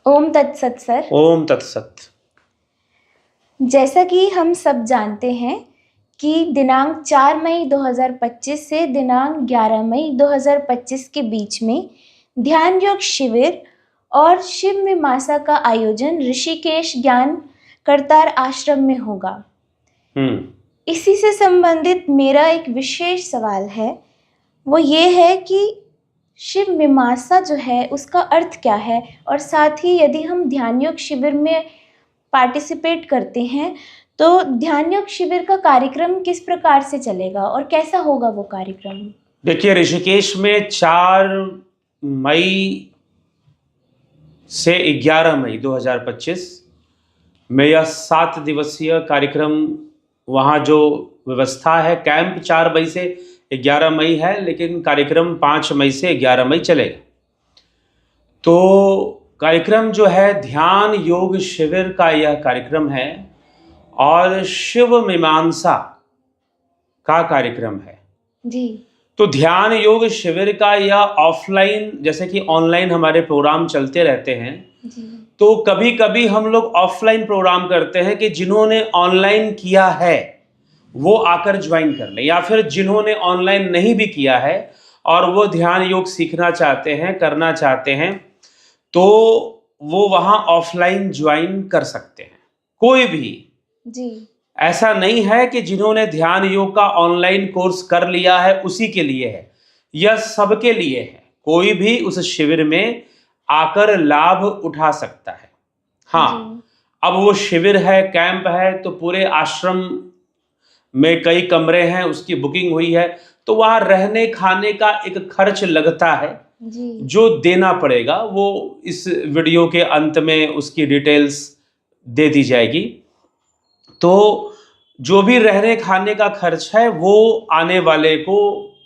ओम तत्सत सर। ओम तत्सत। जैसा कि हम सब जानते हैं कि दिनांक 4 मई 2025 से दिनांक 11 मई 2025 के बीच में ध्यान योग शिविर और शिव मीमांसा का आयोजन ऋषिकेश ज्ञान करतार आश्रम में होगा। इसी से संबंधित मेरा एक विशेष सवाल है, वो ये है कि शिव मीमांसा जो है उसका अर्थ क्या है, और साथ ही यदि हम ध्यान योग शिविर में पार्टिसिपेट करते हैं तो ध्यान योग शिविर का कार्यक्रम किस प्रकार से चलेगा और कैसा होगा वो कार्यक्रम? देखिए, ऋषिकेश में 4 मई से 11 मई 2025 में यह 7 दिवसीय कार्यक्रम, वहाँ जो व्यवस्था है, कैंप 4 मई से 11 मई है, लेकिन कार्यक्रम 5 मई से 11 मई चलेगा। तो कार्यक्रम जो है ध्यान योग शिविर का यह कार्यक्रम है और शिव मीमांसा का कार्यक्रम है जी। तो ध्यान योग शिविर का यह ऑफलाइन, जैसे कि ऑनलाइन हमारे प्रोग्राम चलते रहते हैं जी। तो कभी कभी हम लोग ऑफलाइन प्रोग्राम करते हैं कि जिन्होंने ऑनलाइन किया है वो आकर ज्वाइन कर ले, या फिर जिन्होंने ऑनलाइन नहीं भी किया है और वो ध्यान योग सीखना चाहते हैं, करना चाहते हैं, तो वो वहाँ ऑफलाइन ज्वाइन कर सकते हैं। कोई भी जी। ऐसा नहीं है कि जिन्होंने ध्यान योग का ऑनलाइन कोर्स कर लिया है उसी के लिए है, यह सबके लिए है। कोई भी उस शिविर में आकर लाभ उठा सकता है। हाँ, अब वो शिविर है, कैंप है, तो पूरे आश्रम में कई कमरे हैं, उसकी बुकिंग हुई है, तो वहाँ रहने खाने का एक खर्च लगता है जी। जो देना पड़ेगा। वो इस वीडियो के अंत में उसकी डिटेल्स दे दी जाएगी। तो जो भी रहने खाने का खर्च है वो आने वाले को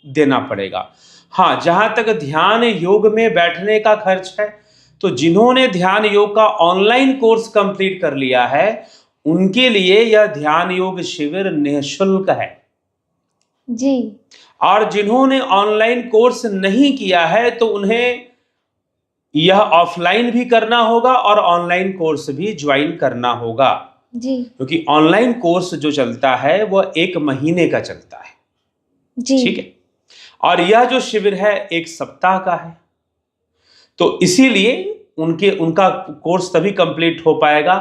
देना पड़ेगा। हाँ, जहाँ तक ध्यान योग में बैठने का खर्च है, तो जिन्होंने ध्यान योग का ऑनलाइन कोर्स कंप्लीट कर लिया है उनके लिए यह ध्यान योग शिविर निःशुल्क है जी। और जिन्होंने ऑनलाइन कोर्स नहीं किया है तो उन्हें यह ऑफलाइन भी करना होगा और ऑनलाइन कोर्स भी ज्वाइन करना होगा जी। क्योंकि ऑनलाइन कोर्स जो चलता है वह 1 महीने का चलता है। जी। ठीक है, और यह जो शिविर है 1 सप्ताह का है, तो इसीलिए उनका कोर्स तभी कंप्लीट हो पाएगा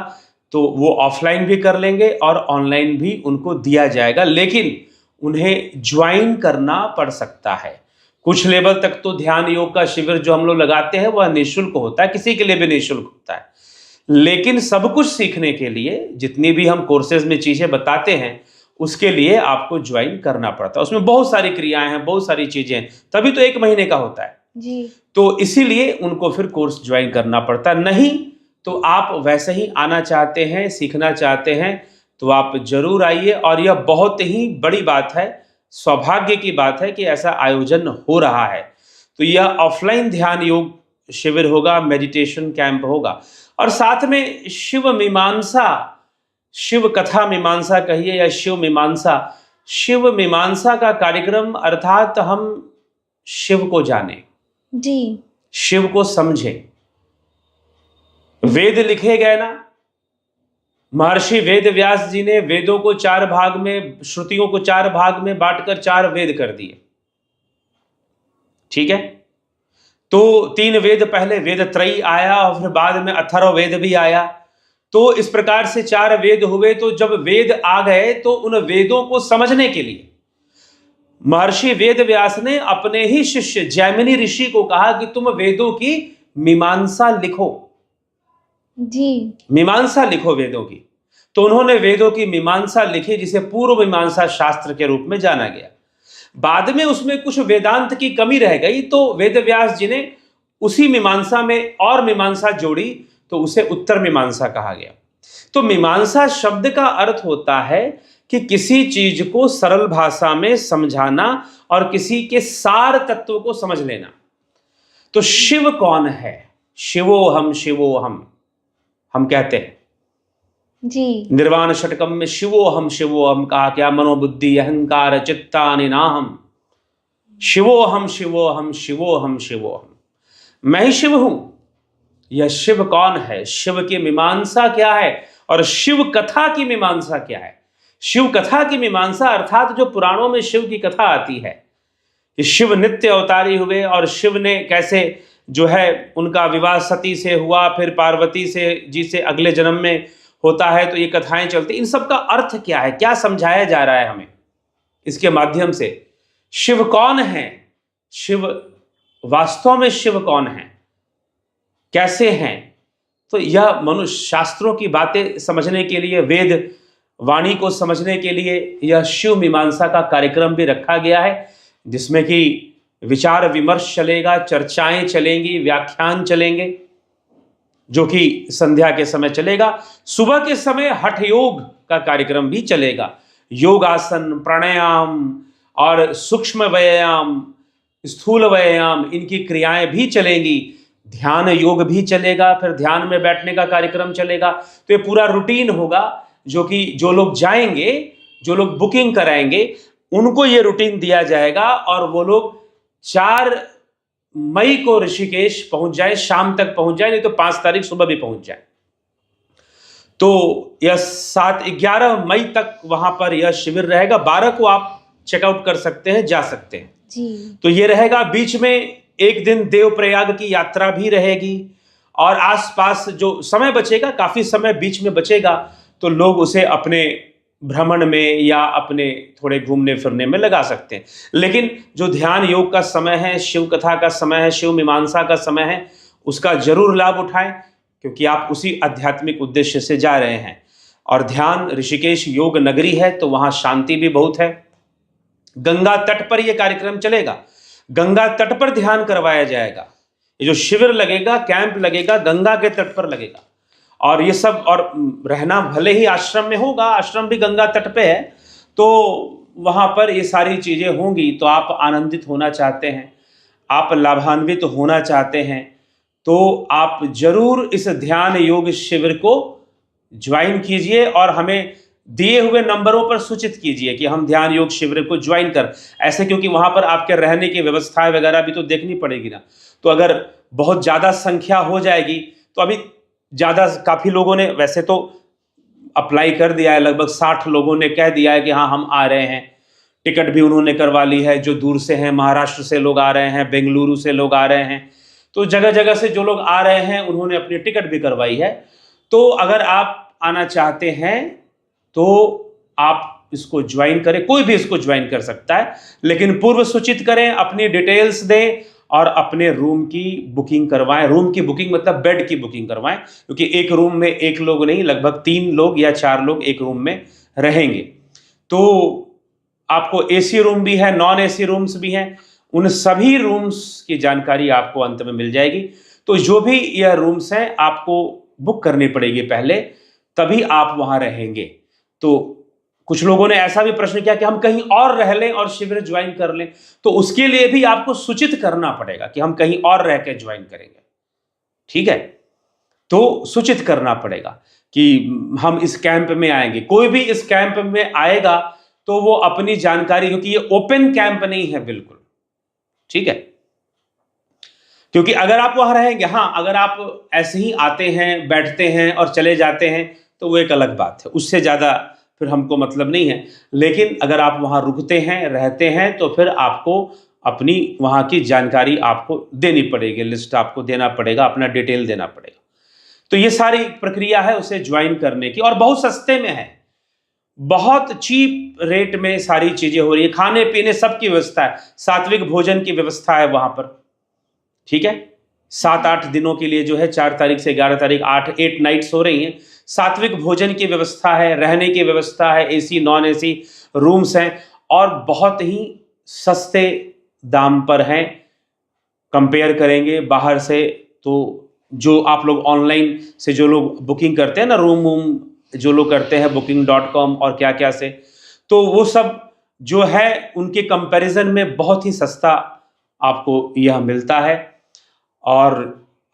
तो वो ऑफलाइन भी कर लेंगे और ऑनलाइन भी उनको दिया जाएगा, लेकिन उन्हें ज्वाइन करना पड़ सकता है। कुछ लेवल तक तो ध्यान योग का शिविर जो हम लोग लगाते हैं वह निःशुल्क होता है, किसी के लिए भी निःशुल्क होता है, लेकिन सब कुछ सीखने के लिए जितनी भी हम कोर्सेज में चीजें बताते हैं उसके लिए आपको ज्वाइन करना पड़ता है। उसमें बहुत सारी क्रियाएं हैं, बहुत सारी चीजें हैं, तभी तो 1 महीने का होता है जी। तो इसीलिए उनको फिर कोर्स ज्वाइन करना पड़ता है। नहीं तो आप वैसे ही आना चाहते हैं, सीखना चाहते हैं, तो आप जरूर आइए। और यह बहुत ही बड़ी बात है, सौभाग्य की बात है कि ऐसा आयोजन हो रहा है। तो यह ऑफलाइन ध्यान योग शिविर होगा, मेडिटेशन कैंप होगा, और साथ में शिव मीमांसा, शिव कथा मीमांसा कहिए या शिव मीमांसा, शिव मीमांसा का कार्यक्रम, अर्थात हम शिव को जाने, जी। शिव को समझे। वेद लिखे गए ना, महर्षि वेद व्यास जी ने वेदों को 4 भाग में, श्रुतियों को 4 भाग में बांटकर 4 वेद कर दिए। ठीक है, तो 3 वेद, पहले वेद त्रयी आया और फिर बाद में अथर्व वेद भी आया, तो इस प्रकार से 4 वेद हुए। तो जब वेद आ गए तो उन वेदों को समझने के लिए महर्षि वेद व्यास ने अपने ही शिष्य जैमिनी ऋषि को कहा कि तुम वेदों की मीमांसा लिखो। जी। मीमांसा लिखो वेदों की। तो उन्होंने वेदों की मीमांसा लिखी, जिसे पूर्व मीमांसा शास्त्र के रूप में जाना गया। बाद में उसमें कुछ वेदांत की कमी रह गई तो वेद व्यास जी ने उसी मीमांसा में और मीमांसा जोड़ी, तो उसे उत्तर मीमांसा कहा गया। तो मीमांसा शब्द का अर्थ होता है कि किसी चीज को सरल भाषा में समझाना और किसी के सार तत्व को समझ लेना। तो शिव कौन है? शिवोहम हम कहते हैं जी। निर्वाण षटकम में शिवोहम कहा क्या? मनोबुद्धि अहंकार चित्तानि नाहम, शिवोहम। मैं ही शिव हूं। यह शिव कौन है, शिव की मीमांसा क्या है और शिव कथा की मीमांसा क्या है। शिव कथा की मीमांसा अर्थात जो पुराणों में शिव की कथा आती है कि शिव नित्य अवतारी हुए और शिव ने कैसे जो है उनका विवाह सती से हुआ, फिर पार्वती से जी से अगले जन्म में होता है, तो ये कथाएं चलती। इन सब का अर्थ क्या है, क्या समझाया जा रहा है हमें इसके माध्यम से। शिव कौन है, शिव वास्तव में शिव कौन है, कैसे हैं, तो यह मनुष्य शास्त्रों की बातें समझने के लिए, वेद वाणी को समझने के लिए यह शिव मीमांसा का कार्यक्रम भी रखा गया है, जिसमें कि विचार विमर्श चलेगा, चर्चाएं चलेंगी, व्याख्यान चलेंगे, जो कि संध्या के समय चलेगा। सुबह के समय हठ योग का कार्यक्रम भी चलेगा, योगासन, प्राणायाम और सूक्ष्म व्यायाम, स्थूल व्यायाम, इनकी क्रियाएं भी चलेंगी। ध्यान योग भी चलेगा, फिर ध्यान में बैठने का कार्यक्रम चलेगा। तो ये पूरा रूटीन होगा, जो कि जो लोग जाएंगे, जो लोग बुकिंग कराएंगे, उनको ये रूटीन दिया जाएगा और वो लोग 4 मई को ऋषिकेश पहुंच जाए, शाम तक पहुंच जाए, नहीं तो 5 तारीख सुबह भी पहुंच जाए। तो यह 11 मई तक वहां पर यह शिविर रहेगा। 12 को आप चेकआउट कर सकते हैं, जा सकते हैं जी। तो ये रहेगा। बीच में एक दिन देवप्रयाग की यात्रा भी रहेगी और आसपास जो समय बचेगा, काफी समय बीच में बचेगा, तो लोग उसे अपने भ्रमण में या अपने थोड़े घूमने फिरने में लगा सकते हैं। लेकिन जो ध्यान योग का समय है, शिव कथा का समय है, शिव मीमांसा का समय है, उसका जरूर लाभ उठाएं, क्योंकि आप उसी आध्यात्मिक उद्देश्य से जा रहे हैं। और ध्यान, ऋषिकेश योग नगरी है, तो वहां शांति भी बहुत है। गंगा तट पर यह कार्यक्रम चलेगा, गंगा तट पर ध्यान करवाया जाएगा। ये जो शिविर लगेगा, कैंप लगेगा, गंगा के तट पर लगेगा। और ये सब, और रहना भले ही आश्रम में होगा, आश्रम भी गंगा तट पे है, तो वहां पर ये सारी चीजें होंगी। तो आप आनंदित होना चाहते हैं, आप लाभान्वित होना चाहते हैं, तो आप जरूर इस ध्यान योग शिविर को ज्वाइन कीजिए और हमें दिए हुए नंबरों पर सूचित कीजिए कि हम ध्यान योग शिविर को ज्वाइन कर ऐसे, क्योंकि वहां पर आपके रहने की व्यवस्थाएं वगैरह भी तो देखनी पड़ेगी ना। तो अगर बहुत ज्यादा संख्या हो जाएगी, तो अभी ज्यादा, काफी लोगों ने वैसे तो अप्लाई कर दिया है, लगभग 60 लोगों ने कह दिया है कि हाँ हम आ रहे हैं। टिकट भी उन्होंने करवा ली है, जो दूर से हैं, महाराष्ट्र से लोग आ रहे हैं, बेंगलुरु से लोग आ रहे हैं, तो जगह जगह से जो लोग आ रहे हैं उन्होंने अपनी टिकट भी करवाई है। तो अगर आप आना चाहते हैं तो आप इसको ज्वाइन करें, कोई भी इसको ज्वाइन कर सकता है, लेकिन पूर्व सूचित करें, अपनी डिटेल्स दें और अपने रूम की बुकिंग करवाएं। रूम की बुकिंग मतलब बेड की बुकिंग करवाएं, क्योंकि एक रूम में एक लोग नहीं, लगभग 3 लोग या 4 लोग एक रूम में रहेंगे। तो आपको एसी रूम भी है, नॉन एसी रूम्स भी हैं, उन सभी रूम्स की जानकारी आपको अंत में मिल जाएगी। तो जो भी यह रूम्स हैं आपको बुक करनी पड़ेगी पहले, तभी आप वहां रहेंगे। तो कुछ लोगों ने ऐसा भी प्रश्न किया कि हम कहीं और रह लें और शिविर ज्वाइन कर लें, तो उसके लिए भी आपको सूचित करना पड़ेगा कि हम कहीं और रह के ज्वाइन करेंगे। ठीक है, तो सूचित करना पड़ेगा कि हम इस कैंप में आएंगे। कोई भी इस कैंप में आएगा तो वो अपनी जानकारी, क्योंकि ये ओपन कैंप नहीं है बिल्कुल, ठीक है, क्योंकि अगर आप वहां रहेंगे, हाँ अगर आप ऐसे ही आते हैं, बैठते हैं और चले जाते हैं तो वो एक अलग बात है, उससे ज्यादा फिर हमको मतलब नहीं है। लेकिन अगर आप वहां रुकते हैं, रहते हैं, तो फिर आपको अपनी वहां की जानकारी आपको देनी पड़ेगी, लिस्ट आपको देना पड़ेगा, अपना डिटेल देना पड़ेगा। तो ये सारी प्रक्रिया है उसे ज्वाइन करने की, और बहुत सस्ते में है, बहुत चीप रेट में सारी चीजें हो रही है। खाने पीने सबकी व्यवस्था है, सात्विक भोजन की व्यवस्था है वहां पर, ठीक है। 7-8 दिनों के लिए जो है, 4 तारीख से 11 तारीख 8 नाइट्स हो रही हैं। सात्विक भोजन की व्यवस्था है, रहने की व्यवस्था है, एसी नॉन एसी रूम्स हैं, और बहुत ही सस्ते दाम पर हैं कंपेयर करेंगे बाहर से। तो जो आप लोग ऑनलाइन से जो लोग बुकिंग करते हैं ना, रूम वूम जो लोग करते हैं booking.com और क्या क्या से, तो वो सब जो है उनके कंपैरिजन में बहुत ही सस्ता आपको यह मिलता है, और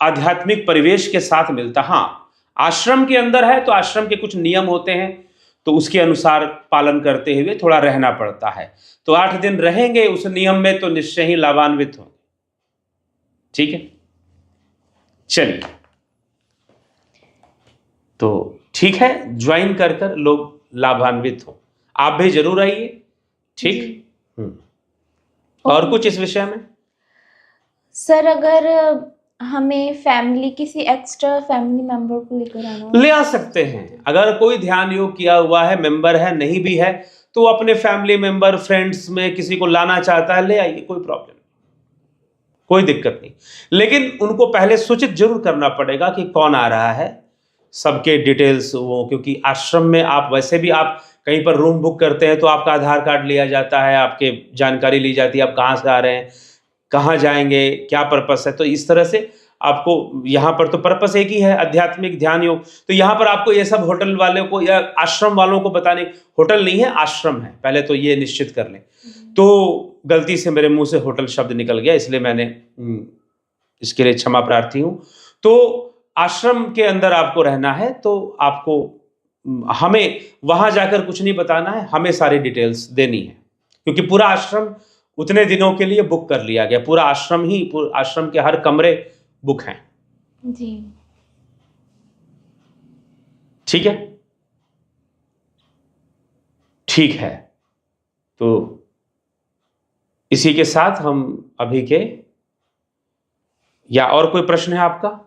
आध्यात्मिक परिवेश के साथ मिलता। हाँ, आश्रम के अंदर है तो आश्रम के कुछ नियम होते हैं, तो उसके अनुसार पालन करते हुए थोड़ा रहना पड़ता है। तो 8 दिन रहेंगे उस नियम में, तो निश्चय ही लाभान्वित होंगे। ठीक है, चलिए तो ठीक है, ज्वाइन कर लोग लाभान्वित हो। आप भी जरूर आइए, ठीक। जी। और कुछ इस विषय में? सर अगर हमें फैमिली किसी एक्स्ट्रा फैमिली मेंबर को लेकर आना हो ले आ सकते हैं। अगर कोई ध्यान योग किया हुआ है, मेंबर है, नहीं भी है, तो अपने फैमिली मेंबर, फ्रेंड्स में किसी को लाना चाहता है, ले आइए, कोई प्रॉब्लम नहीं, कोई दिक्कत नहीं। लेकिन उनको पहले सूचित जरूर करना पड़ेगा कि कौन आ रहा है, सबके डिटेल्स वो, क्योंकि आश्रम में आप वैसे भी आप कहीं पर रूम बुक करते हैं तो आपका आधार कार्ड लिया जाता है, आपके जानकारी ली जाती है, आप कहाँ से आ रहे हैं, कहाँ जाएंगे, क्या पर्पस है। तो इस तरह से आपको यहाँ पर तो पर्पस एक ही है, आध्यात्मिक ध्यान योग। तो यहाँ पर आपको ये सब होटल वालों को या आश्रम वालों को बताने, होटल नहीं है, आश्रम है, पहले तो ये निश्चित कर लें। तो गलती से मेरे मुंह से होटल शब्द निकल गया, इसलिए मैंने इसके लिए क्षमा प्रार्थी हूँ। तो आश्रम के अंदर आपको रहना है, तो आपको हमें वहां जाकर कुछ नहीं बताना है, हमें सारी डिटेल्स देनी है, क्योंकि पूरा आश्रम उतने दिनों के लिए बुक कर लिया गया। पूरा आश्रम के हर कमरे बुक हैं। जी ठीक है, ठीक है। तो इसी के साथ हम अभी के, या और कोई प्रश्न है आपका?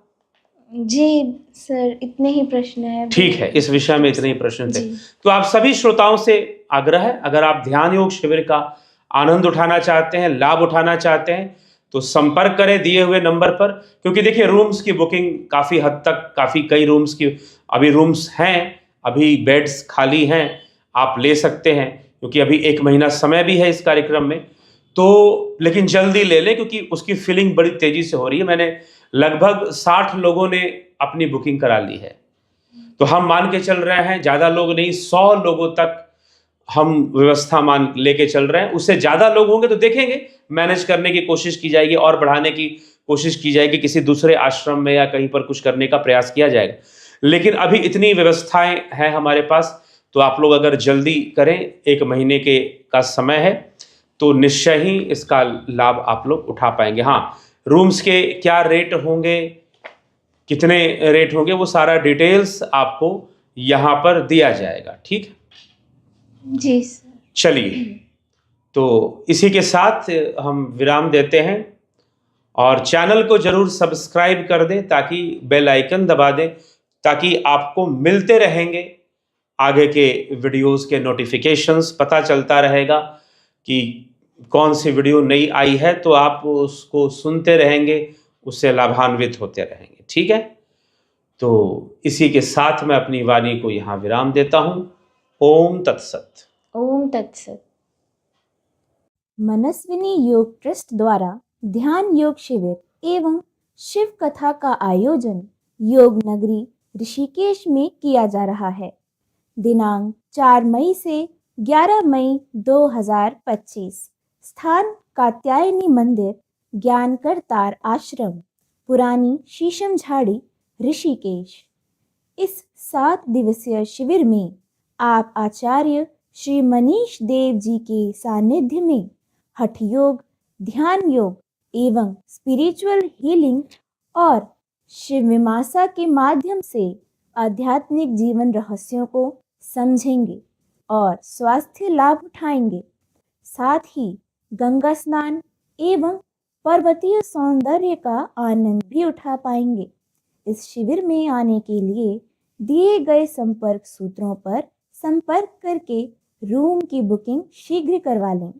जी सर, इतने ही प्रश्न है। ठीक है, इस विषय में इतने ही प्रश्न थे। जी। तो आप सभी श्रोताओं से आग्रह है, अगर आप ध्यान योग शिविर का आनंद उठाना चाहते हैं, लाभ उठाना चाहते हैं, तो संपर्क करें दिए हुए नंबर पर। क्योंकि देखिए, रूम्स की बुकिंग काफ़ी हद तक, कई रूम्स की अभी रूम्स हैं, अभी बेड्स खाली हैं, आप ले सकते हैं, क्योंकि अभी 1 महीना समय भी है इस कार्यक्रम में। तो लेकिन जल्दी ले लें, क्योंकि उसकी फिलिंग बड़ी तेज़ी से हो रही है। मैंने लगभग 60 लोगों ने अपनी बुकिंग करा ली है। तो हम मान के चल रहे हैं, ज़्यादा लोग नहीं, 100 लोगों तक हम व्यवस्था मान लेके चल रहे हैं। उससे ज़्यादा लोग होंगे तो देखेंगे, मैनेज करने की कोशिश की जाएगी और बढ़ाने की कोशिश की जाएगी, किसी दूसरे आश्रम में या कहीं पर कुछ करने का प्रयास किया जाएगा। लेकिन अभी इतनी व्यवस्थाएं हैं हमारे पास, तो आप लोग अगर जल्दी करें, 1 महीने का समय है, तो निश्चय ही इसका लाभ आप लोग उठा पाएंगे। हाँ, रूम्स के क्या रेट होंगे, कितने रेट होंगे, वो सारा डिटेल्स आपको यहाँ पर दिया जाएगा। ठीक है जी सर। चलिए, तो इसी के साथ हम विराम देते हैं, और चैनल को जरूर सब्सक्राइब कर दें, ताकि बेल आइकन दबा दें, ताकि आपको मिलते रहेंगे आगे के वीडियोस के नोटिफिकेशंस, पता चलता रहेगा कि कौन सी वीडियो नई आई है, तो आप उसको सुनते रहेंगे, उससे लाभान्वित होते रहेंगे। ठीक है, तो इसी के साथ मैं अपनी वाणी को यहाँ विराम देता हूँ। ओम तत्सत। ओम तत्सत। मनस्विनी योग ट्रस्ट द्वारा ध्यान योग शिविर एवं शिव कथा का आयोजन योग नगरी ऋषिकेश में किया जा रहा है। दिनांक 4 मई से 11 मई 2025। स्थान कात्यायनी मंदिर, ज्ञान करतार आश्रम, पुरानी शीशम झाड़ी, ऋषिकेश। इस 7 दिवसीय शिविर में आप आचार्य श्री मनीष देव जी के सानिध्य में हठ योग, ध्यान योग एवं स्पिरिचुअल हीलिंग और शिव मीमांसा के माध्यम से आध्यात्मिक जीवन रहस्यों को समझेंगे और स्वास्थ्य लाभ उठाएंगे। साथ ही गंगा स्नान एवं पर्वतीय सौंदर्य का आनंद भी उठा पाएंगे। इस शिविर में आने के लिए दिए गए संपर्क सूत्रों पर संपर्क करके रूम की बुकिंग शीघ्र करवा लें।